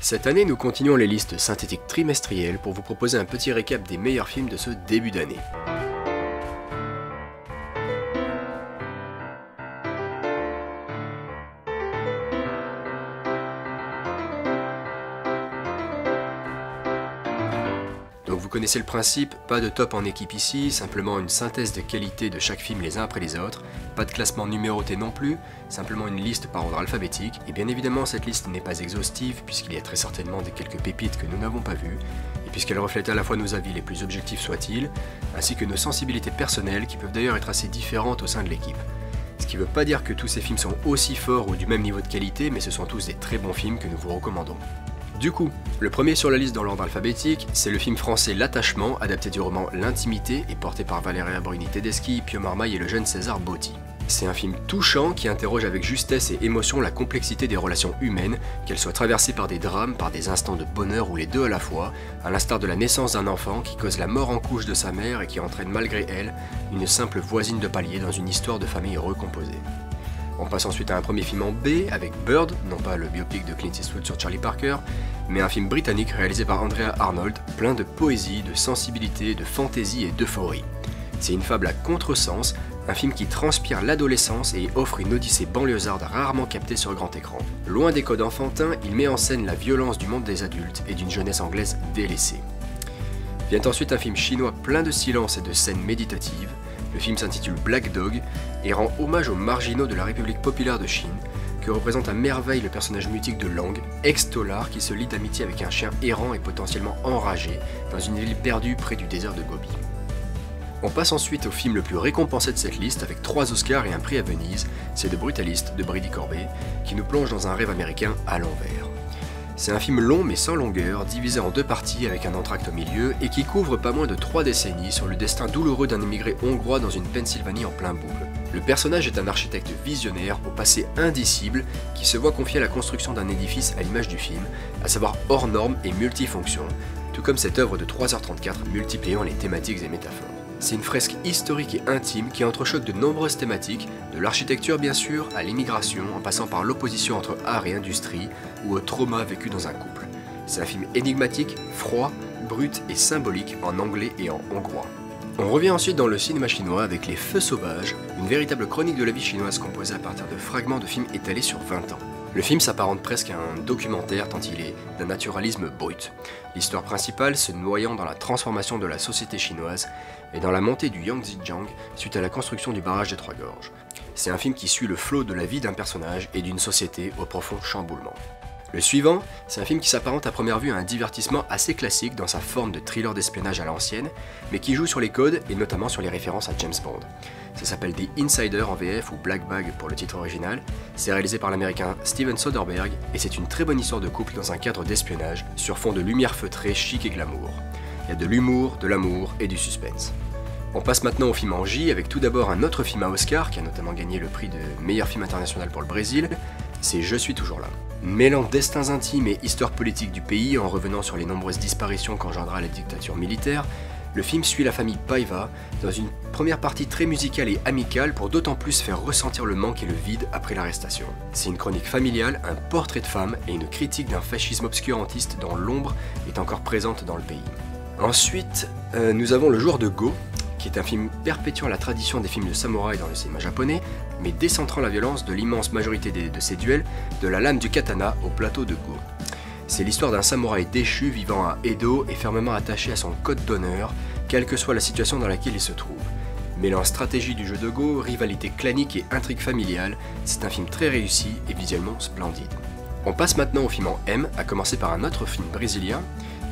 Cette année, nous continuons les listes synthétiques trimestrielles pour vous proposer un petit récap des meilleurs films de ce début d'année. Donc vous connaissez le principe, pas de top en équipe ici, simplement une synthèse de qualité de chaque film les uns après les autres, pas de classement numéroté non plus, simplement une liste par ordre alphabétique, et bien évidemment cette liste n'est pas exhaustive puisqu'il y a très certainement des quelques pépites que nous n'avons pas vues, et puisqu'elle reflète à la fois nos avis les plus objectifs soient-ils, ainsi que nos sensibilités personnelles qui peuvent d'ailleurs être assez différentes au sein de l'équipe. Ce qui ne veut pas dire que tous ces films sont aussi forts ou du même niveau de qualité, mais ce sont tous des très bons films que nous vous recommandons. Du coup, le premier sur la liste dans l'ordre alphabétique, c'est le film français L'Attachement, adapté du roman L'Intimité et porté par Valeria Bruni Tedeschi, Pio Marmaille et le jeune César Botti. C'est un film touchant qui interroge avec justesse et émotion la complexité des relations humaines, qu'elles soient traversées par des drames, par des instants de bonheur ou les deux à la fois, à l'instar de la naissance d'un enfant qui cause la mort en couche de sa mère et qui entraîne malgré elle une simple voisine de palier dans une histoire de famille recomposée. On passe ensuite à un premier film en B avec Bird, non pas le biopic de Clint Eastwood sur Charlie Parker, mais un film britannique réalisé par Andrea Arnold, plein de poésie, de sensibilité, de fantaisie et d'euphorie. C'est une fable à contresens, un film qui transpire l'adolescence et offre une odyssée banlieusarde rarement captée sur grand écran. Loin des codes enfantins, il met en scène la violence du monde des adultes et d'une jeunesse anglaise délaissée. Vient ensuite un film chinois plein de silence et de scènes méditatives. Le film s'intitule Black Dog et rend hommage aux marginaux de la République populaire de Chine, que représente à merveille le personnage mythique de Lang, ex-tolard qui se lie d'amitié avec un chien errant et potentiellement enragé dans une ville perdue près du désert de Gobi. On passe ensuite au film le plus récompensé de cette liste avec 3 Oscars et un prix à Venise, c'est The Brutalist de Brady Corbet, qui nous plonge dans un rêve américain à l'envers. C'est un film long mais sans longueur, divisé en 2 parties avec un entracte au milieu et qui couvre pas moins de 3 décennies sur le destin douloureux d'un immigré hongrois dans une Pennsylvanie en plein boom. Le personnage est un architecte visionnaire au passé indicible qui se voit confier la construction d'un édifice à l'image du film, à savoir hors normes et multifonction, tout comme cette œuvre de 3h34 multipliant les thématiques et métaphores. C'est une fresque historique et intime qui entrechoque de nombreuses thématiques, de l'architecture bien sûr, à l'immigration, en passant par l'opposition entre art et industrie, ou au trauma vécu dans un couple. C'est un film énigmatique, froid, brut et symbolique en anglais et en hongrois. On revient ensuite dans le cinéma chinois avec Les Feux Sauvages, une véritable chronique de la vie chinoise composée à partir de fragments de films étalés sur 20 ans. Le film s'apparente presque à un documentaire tant il est d'un naturalisme brut. L'histoire principale se noyant dans la transformation de la société chinoise et dans la montée du Yangtze-Jiang suite à la construction du barrage des Trois Gorges. C'est un film qui suit le flot de la vie d'un personnage et d'une société au profond chamboulement. Le suivant, c'est un film qui s'apparente à première vue à un divertissement assez classique dans sa forme de thriller d'espionnage à l'ancienne, mais qui joue sur les codes et notamment sur les références à James Bond. Ça s'appelle The Insider en VF ou Black Bag pour le titre original, c'est réalisé par l'américain Steven Soderbergh et c'est une très bonne histoire de couple dans un cadre d'espionnage sur fond de lumière feutrée, chic et glamour. Il y a de l'humour, de l'amour et du suspense. On passe maintenant au film en J avec tout d'abord un autre film à Oscar qui a notamment gagné le prix de meilleur film international pour le Brésil, c'est Je suis toujours là. Mêlant destins intimes et histoire politique du pays en revenant sur les nombreuses disparitions qu'engendra la dictature militaire, le film suit la famille Paiva dans une première partie très musicale et amicale pour d'autant plus faire ressentir le manque et le vide après l'arrestation. C'est une chronique familiale, un portrait de femme et une critique d'un fascisme obscurantiste dont l'ombre est encore présente dans le pays. Ensuite, nous avons Le Jour de Go, qui est un film perpétuant la tradition des films de samouraï dans le cinéma japonais, mais décentrant la violence de l'immense majorité de ces duels, de la lame du katana au plateau de Go. C'est l'histoire d'un samouraï déchu vivant à Edo et fermement attaché à son code d'honneur, quelle que soit la situation dans laquelle il se trouve. Mêlant stratégie du jeu de Go, rivalité clanique et intrigue familiale, c'est un film très réussi et visuellement splendide. On passe maintenant au film en M, à commencer par un autre film brésilien,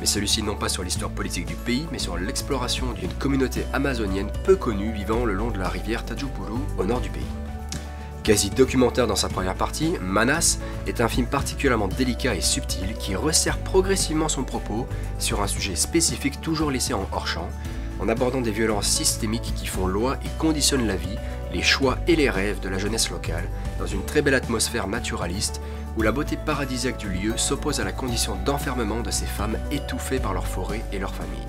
mais celui-ci non pas sur l'histoire politique du pays, mais sur l'exploration d'une communauté amazonienne peu connue vivant le long de la rivière Tajupuru au nord du pays. Quasi documentaire dans sa première partie, Manas est un film particulièrement délicat et subtil qui resserre progressivement son propos sur un sujet spécifique toujours laissé en hors-champ, en abordant des violences systémiques qui font loi et conditionnent la vie, les choix et les rêves de la jeunesse locale, dans une très belle atmosphère naturaliste, où la beauté paradisiaque du lieu s'oppose à la condition d'enfermement de ces femmes étouffées par leurs forêts et leurs familles.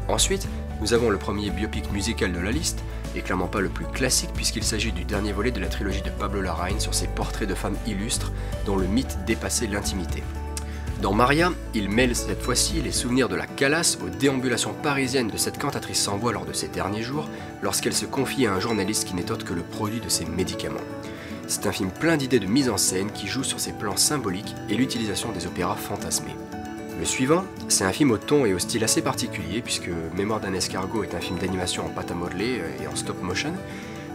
Ensuite, nous avons le premier biopic musical de la liste, et clairement pas le plus classique puisqu'il s'agit du dernier volet de la trilogie de Pablo Larraín sur ses portraits de femmes illustres dont le mythe dépassait l'intimité. Dans Maria, il mêle cette fois-ci les souvenirs de la Calas aux déambulations parisiennes de cette cantatrice sans voix lors de ses derniers jours, lorsqu'elle se confie à un journaliste qui n'est autre que le produit de ses médicaments. C'est un film plein d'idées de mise en scène qui joue sur ses plans symboliques et l'utilisation des opéras fantasmés. Le suivant, c'est un film au ton et au style assez particulier, puisque Mémoire d'un escargot est un film d'animation en pâte à modeler et en stop motion.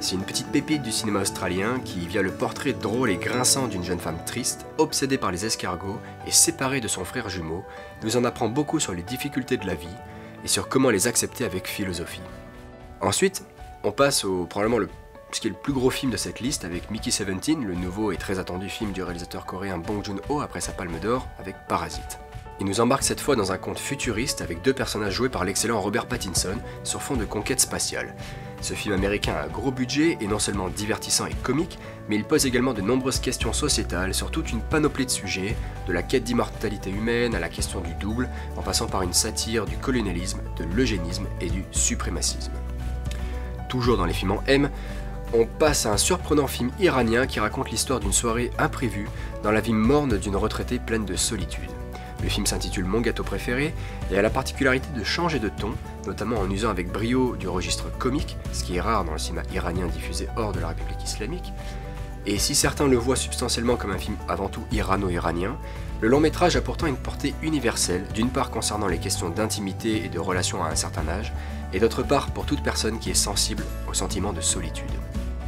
C'est une petite pépite du cinéma australien qui, via le portrait drôle et grinçant d'une jeune femme triste, obsédée par les escargots et séparée de son frère jumeau, nous en apprend beaucoup sur les difficultés de la vie et sur comment les accepter avec philosophie. Ensuite, on passe au probablement ce qui est le plus gros film de cette liste avec Mickey 17, le nouveau et très attendu film du réalisateur coréen Bong Joon-ho après sa Palme d'Or avec Parasite. Il nous embarque cette fois dans un conte futuriste avec deux personnages joués par l'excellent Robert Pattinson sur fond de conquête spatiale. Ce film américain a un gros budget et non seulement divertissant et comique, mais il pose également de nombreuses questions sociétales sur toute une panoplie de sujets, de la quête d'immortalité humaine à la question du double, en passant par une satire du colonialisme, de l'eugénisme et du suprémacisme. Toujours dans les films en M, on passe à un surprenant film iranien qui raconte l'histoire d'une soirée imprévue dans la vie morne d'une retraitée pleine de solitude. Le film s'intitule Mon gâteau préféré et a la particularité de changer de ton, notamment en usant avec brio du registre comique, ce qui est rare dans le cinéma iranien diffusé hors de la République islamique. Et si certains le voient substantiellement comme un film avant tout irano-iranien, le long métrage a pourtant une portée universelle, d'une part concernant les questions d'intimité et de relations à un certain âge, et d'autre part pour toute personne qui est sensible au sentiment de solitude.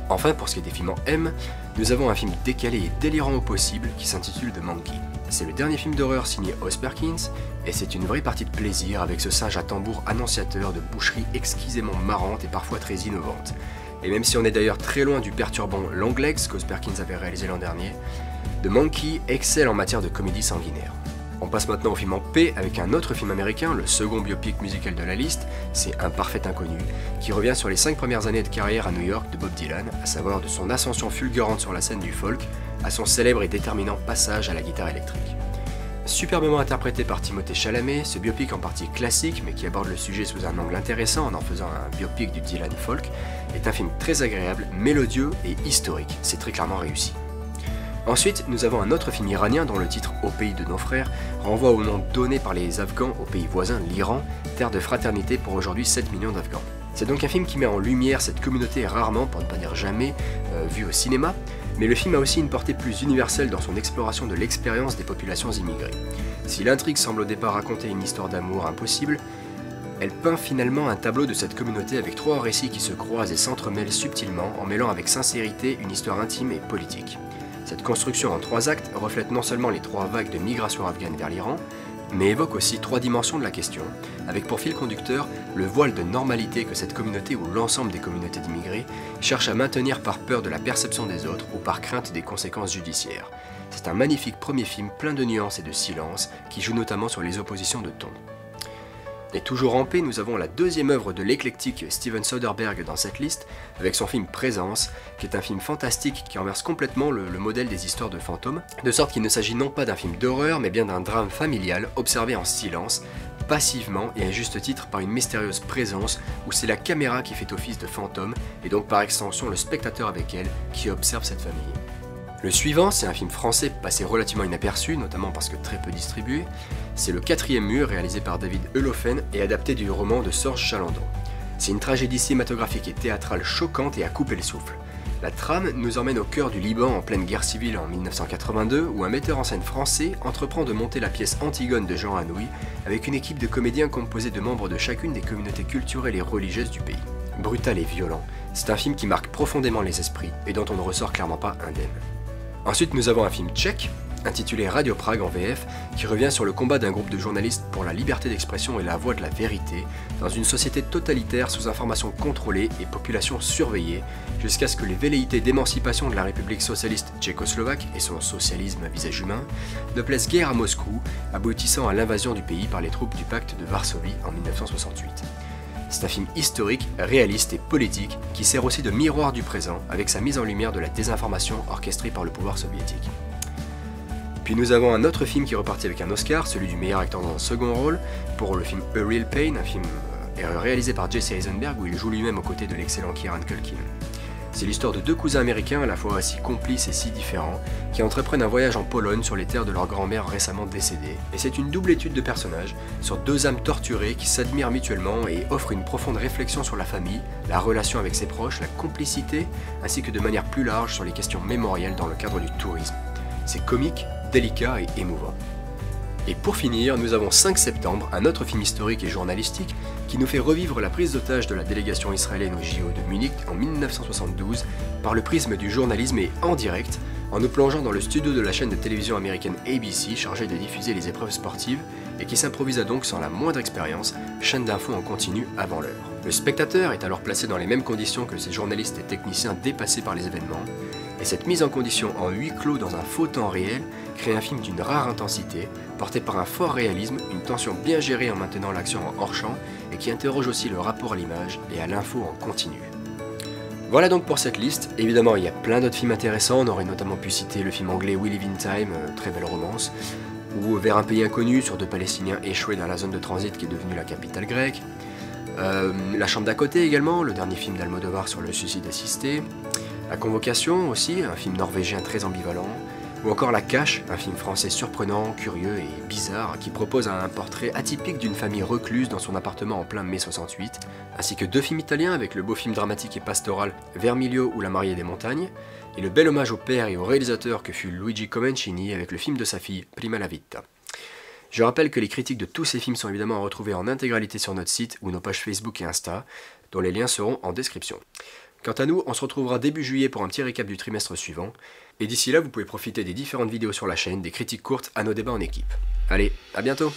Enfin, pour ce qui est des films en M, nous avons un film décalé et délirant au possible qui s'intitule The Monkey. C'est le dernier film d'horreur signé Oz Perkins, et c'est une vraie partie de plaisir avec ce singe à tambour annonciateur de boucherie exquisément marrante et parfois très innovante. Et même si on est d'ailleurs très loin du perturbant Longlegs qu'Oz Perkins avait réalisé l'an dernier, The Monkey excelle en matière de comédie sanguinaire. On passe maintenant au film en P avec un autre film américain, le second biopic musical de la liste, c'est Un parfait inconnu, qui revient sur les 5 premières années de carrière à New York de Bob Dylan, à savoir de son ascension fulgurante sur la scène du folk, à son célèbre et déterminant passage à la guitare électrique. Superbement interprété par Timothée Chalamet, ce biopic en partie classique mais qui aborde le sujet sous un angle intéressant en faisant un biopic du Dylan folk, est un film très agréable, mélodieux et historique, c'est très clairement réussi. Ensuite, nous avons un autre film iranien dont le titre Au pays de nos frères renvoie au nom donné par les Afghans au pays voisin, l'Iran, terre de fraternité pour aujourd'hui 7 millions d'Afghans. C'est donc un film qui met en lumière cette communauté rarement, pour ne pas dire jamais, vue au cinéma, mais le film a aussi une portée plus universelle dans son exploration de l'expérience des populations immigrées. Si l'intrigue semble au départ raconter une histoire d'amour impossible, elle peint finalement un tableau de cette communauté avec 3 récits qui se croisent et s'entremêlent subtilement en mêlant avec sincérité une histoire intime et politique. Cette construction en 3 actes reflète non seulement les 3 vagues de migration afghane vers l'Iran, mais évoque aussi 3 dimensions de la question, avec pour fil conducteur le voile de normalité que cette communauté ou l'ensemble des communautés d'immigrés cherchent à maintenir par peur de la perception des autres ou par crainte des conséquences judiciaires. C'est un magnifique premier film plein de nuances et de silence qui joue notamment sur les oppositions de ton. Et toujours en paix, nous avons la deuxième œuvre de l'éclectique Steven Soderbergh dans cette liste, avec son film Présence, qui est un film fantastique qui renverse complètement le modèle des histoires de fantômes, de sorte qu'il ne s'agit non pas d'un film d'horreur, mais bien d'un drame familial observé en silence, passivement et à juste titre par une mystérieuse présence où c'est la caméra qui fait office de fantôme, et donc par extension le spectateur avec elle qui observe cette famille. Le suivant, c'est un film français passé relativement inaperçu, notamment parce que très peu distribué. C'est Le 4e mur, réalisé par David Eulofen et adapté du roman de Sorge Chalandon. C'est une tragédie cinématographique et théâtrale choquante et à couper le souffle. La trame nous emmène au cœur du Liban en pleine guerre civile en 1982, où un metteur en scène français entreprend de monter la pièce Antigone de Jean Anouilh, avec une équipe de comédiens composée de membres de chacune des communautés culturelles et religieuses du pays. Brutal et violent, c'est un film qui marque profondément les esprits et dont on ne ressort clairement pas indemne. Ensuite, nous avons un film tchèque, intitulé Radio Prague en VF, qui revient sur le combat d'un groupe de journalistes pour la liberté d'expression et la voix de la vérité, dans une société totalitaire sous information contrôlée et population surveillée, jusqu'à ce que les velléités d'émancipation de la République socialiste tchécoslovaque et son socialisme à visage humain ne plaisent guère à Moscou, aboutissant à l'invasion du pays par les troupes du pacte de Varsovie en 1968. C'est un film historique, réaliste et politique qui sert aussi de miroir du présent avec sa mise en lumière de la désinformation orchestrée par le pouvoir soviétique. Puis nous avons un autre film qui repartit avec un Oscar, celui du meilleur acteur dans un second rôle, pour le film A Real Pain, un film réalisé par Jesse Eisenberg où il joue lui-même aux côtés de l'excellent Kieran Culkin. C'est l'histoire de deux cousins américains à la fois si complices et si différents, qui entreprennent un voyage en Pologne sur les terres de leur grand-mère récemment décédée. Et c'est une double étude de personnages sur deux âmes torturées qui s'admirent mutuellement et offrent une profonde réflexion sur la famille, la relation avec ses proches, la complicité, ainsi que de manière plus large sur les questions mémorielles dans le cadre du tourisme. C'est comique, délicat et émouvant. Et pour finir, nous avons 5 septembre, un autre film historique et journalistique qui nous fait revivre la prise d'otage de la délégation israélienne au JO de Munich en 1972 par le prisme du journalisme et en direct, en nous plongeant dans le studio de la chaîne de télévision américaine ABC chargée de diffuser les épreuves sportives et qui s'improvisa donc sans la moindre expérience, chaîne d'infos en continu avant l'heure. Le spectateur est alors placé dans les mêmes conditions que ces journalistes et techniciens dépassés par les événements, et cette mise en condition en huis clos dans un faux temps réel crée un film d'une rare intensité, porté par un fort réalisme, une tension bien gérée en maintenant l'action en hors-champ, et qui interroge aussi le rapport à l'image et à l'info en continu. Voilà donc pour cette liste. Évidemment, il y a plein d'autres films intéressants. On aurait notamment pu citer le film anglais We Live in Time, très belle romance, ou Vers un pays inconnu sur deux Palestiniens échoués dans la zone de transit qui est devenue la capitale grecque. La chambre d'à côté également, le dernier film d'Almodovar sur le suicide assisté. La Convocation aussi, un film norvégien très ambivalent. Ou encore La Cache, un film français surprenant, curieux et bizarre qui propose un portrait atypique d'une famille recluse dans son appartement en plein mai 68, ainsi que deux films italiens avec le beau film dramatique et pastoral Vermiglio ou La mariée des montagnes, et le bel hommage au père et au réalisateur que fut Luigi Comencini avec le film de sa fille Prima la vita. Je rappelle que les critiques de tous ces films sont évidemment à retrouver en intégralité sur notre site ou nos pages Facebook et Insta, dont les liens seront en description. Quant à nous, on se retrouvera début juillet pour un petit récap du trimestre suivant, et d'ici là vous pouvez profiter des différentes vidéos sur la chaîne, des critiques courtes à nos débats en équipe. Allez, à bientôt!